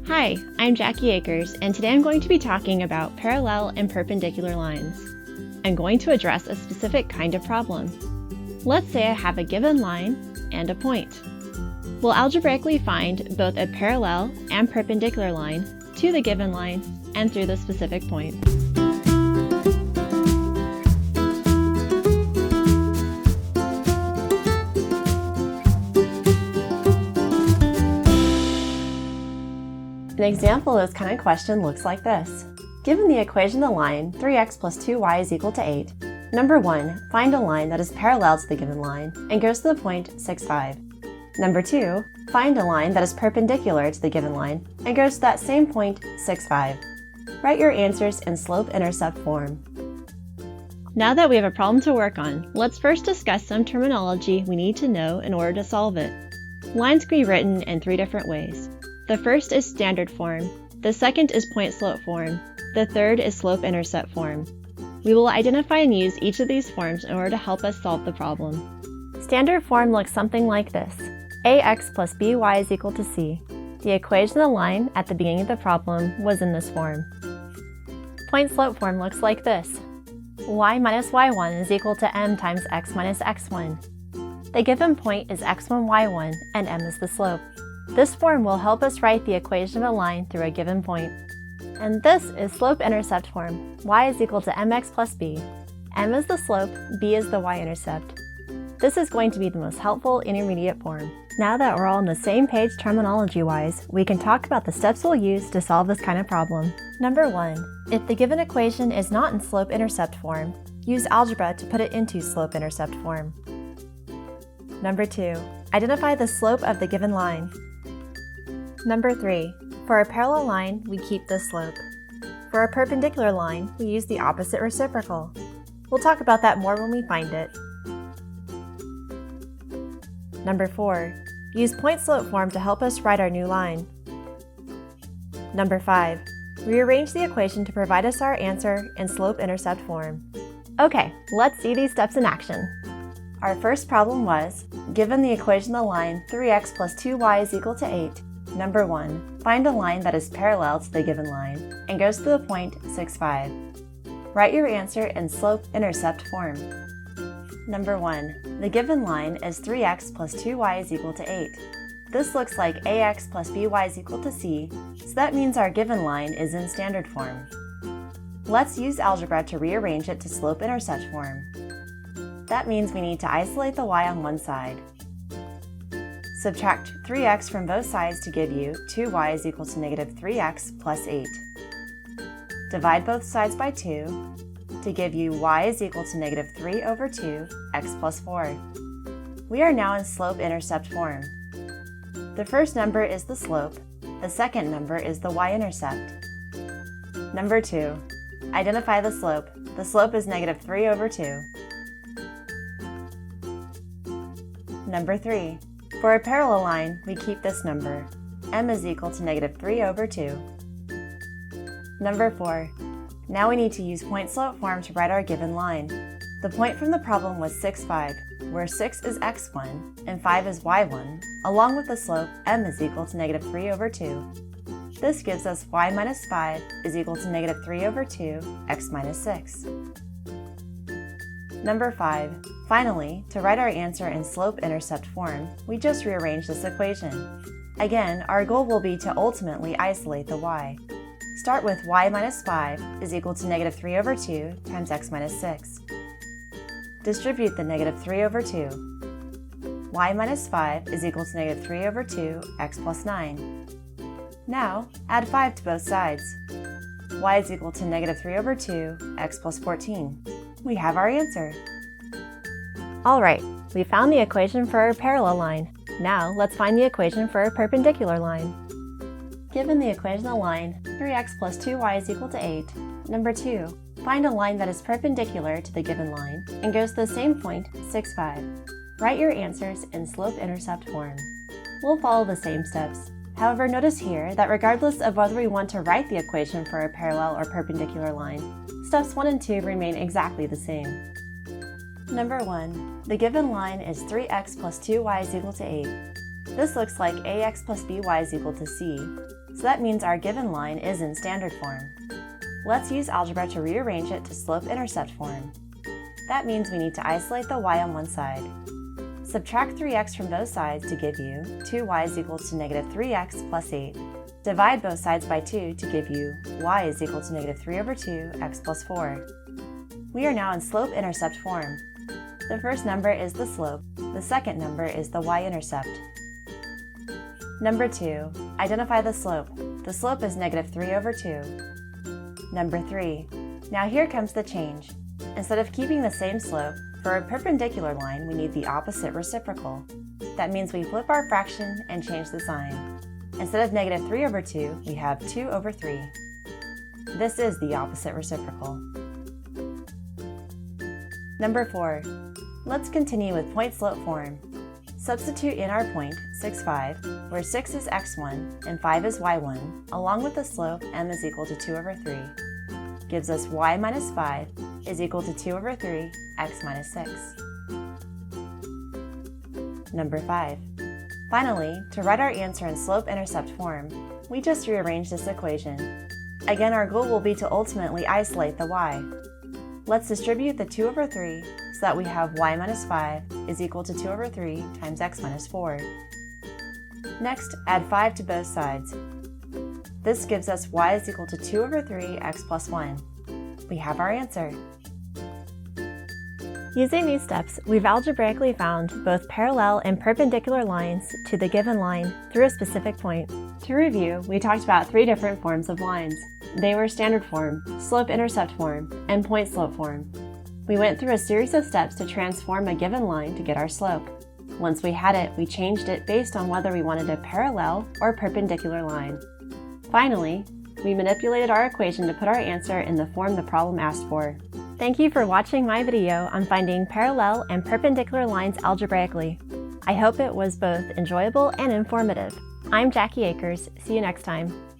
Hi, I'm Jackie Akers, and today I'm going to be talking about parallel and perpendicular lines. I'm going to address a specific kind of problem. Let's say I have a given line and a point. We'll algebraically find both a parallel and perpendicular line to the given line and through the specific point. An example of this kind of question looks like this. Given the equation of the line 3x plus 2y is equal to 8, number 1, find a line that is parallel to the given line and goes to the point 6, 5. Number 2, find a line that is perpendicular to the given line and goes to that same point 6, 5. Write your answers in slope-intercept form. Now that we have a problem to work on, let's first discuss some terminology we need to know in order to solve it. Lines can be written in 3 different ways. The first is standard form, the second is point-slope form, the third is slope-intercept form. We will identify and use each of these forms in order to help us solve the problem. Standard form looks something like this. ax plus by is equal to c. The equation of the line at the beginning of the problem was in this form. Point-slope form looks like this. Y minus y1 is equal to m times x minus x1. The given point is x1, y1, and m is the slope. This form will help us write the equation of a line through a given point. And this is slope-intercept form. Y is equal to mx plus b. M is the slope, b is the y-intercept. This is going to be the most helpful intermediate form. Now that we're all on the same page terminology-wise, we can talk about the steps we'll use to solve this kind of problem. Number 1. If the given equation is not in slope-intercept form, use algebra to put it into slope-intercept form. Number 2. Identify the slope of the given line. Number 3. For a parallel line, we keep this slope. For a perpendicular line, we use the opposite reciprocal. We'll talk about that more when we find it. Number 4. Use point-slope form to help us write our new line. Number 5. Rearrange the equation to provide us our answer in slope-intercept form. Okay, let's see these steps in action. Our first problem was, given the equation of the line 3x plus 2y is equal to 8, number 1, find a line that is parallel to the given line and goes to the point 6, 5. Write your answer in slope-intercept form. Number 1, the given line is 3x plus 2y is equal to 8. This looks like ax plus by is equal to c, so that means our given line is in standard form. Let's use algebra to rearrange it to slope-intercept form. That means we need to isolate the y on one side. Subtract 3x from both sides to give you 2y is equal to negative 3x plus 8. Divide both sides by 2 to give you y is equal to negative 3 over 2 x plus 4. We are now in slope-intercept form. The first number is the slope, the second number is the y-intercept. Number 2. Identify the slope. The slope is negative 3 over 2. Number 3. For a parallel line, we keep this number. M is equal to negative 3 over 2. Number 4. Now we need to use point-slope form to write our given line. The point from the problem was 6, 5, where 6 is x1 and 5 is y1, along with the slope m is equal to negative 3 over 2. This gives us y minus 5 is equal to negative 3 over 2 x minus 6. Number 5. Finally, to write our answer in slope-intercept form, we just rearrange this equation. Again, our goal will be to ultimately isolate the y. Start with y minus 5 is equal to negative 3 over 2 times x minus 6. Distribute the negative 3 over 2. Y minus 5 is equal to negative 3 over 2 x plus 9. Now, add 5 to both sides. Y is equal to negative 3 over 2 x plus 14. We have our answer. Alright, we found the equation for our parallel line. Now, let's find the equation for our perpendicular line. Given the equation of the line 3x plus 2y is equal to 8, number 2, find a line that is perpendicular to the given line and goes to the same point 6, 5. Write your answers in slope-intercept form. We'll follow the same steps. However, notice here that regardless of whether we want to write the equation for a parallel or perpendicular line, steps 1 and 2 remain exactly the same. Number 1. The given line is 3x plus 2y is equal to 8. This looks like ax plus by is equal to c. so that means our given line is in standard form. Let's use algebra to rearrange it to slope-intercept form. That means we need to isolate the y on one side. Subtract 3x from both sides to give you 2y is equal to negative 3x plus 8. Divide both sides by 2 to give you y is equal to negative 3 over 2 x plus 4. We are now in slope-intercept form. The first number is the slope, the second number is the y-intercept. Number 2, identify the slope. The slope is negative 3 over 2. Number 3, now here comes the change. Instead of keeping the same slope, for a perpendicular line we need the opposite reciprocal. That means we flip our fraction and change the sign. Instead of negative 3 over 2, we have 2 over 3. This is the opposite reciprocal. Number 4, let's continue with point-slope form. Substitute in our point, 6, 5, where 6 is x1 and 5 is y1, along with the slope m is equal to 2 over 3. Gives us y minus 5 is equal to 2 over 3 x minus 6. Number 5. Finally, to write our answer in slope-intercept form, we just rearrange this equation. Again, our goal will be to ultimately isolate the y. Let's distribute the 2 over 3 so that we have y minus 5 is equal to 2 over 3 times x minus 4. Next, add 5 to both sides. This gives us y is equal to 2 over 3 x plus 1. We have our answer. Using these steps, we've algebraically found both parallel and perpendicular lines to the given line through a specific point. To review, we talked about 3 different forms of lines. They were standard form, slope-intercept form, and point-slope form. We went through a series of steps to transform a given line to get our slope. Once we had it, we changed it based on whether we wanted a parallel or perpendicular line. Finally, we manipulated our equation to put our answer in the form the problem asked for. Thank you for watching my video on finding parallel and perpendicular lines algebraically. I hope it was both enjoyable and informative. I'm Jackie Akers. See you next time.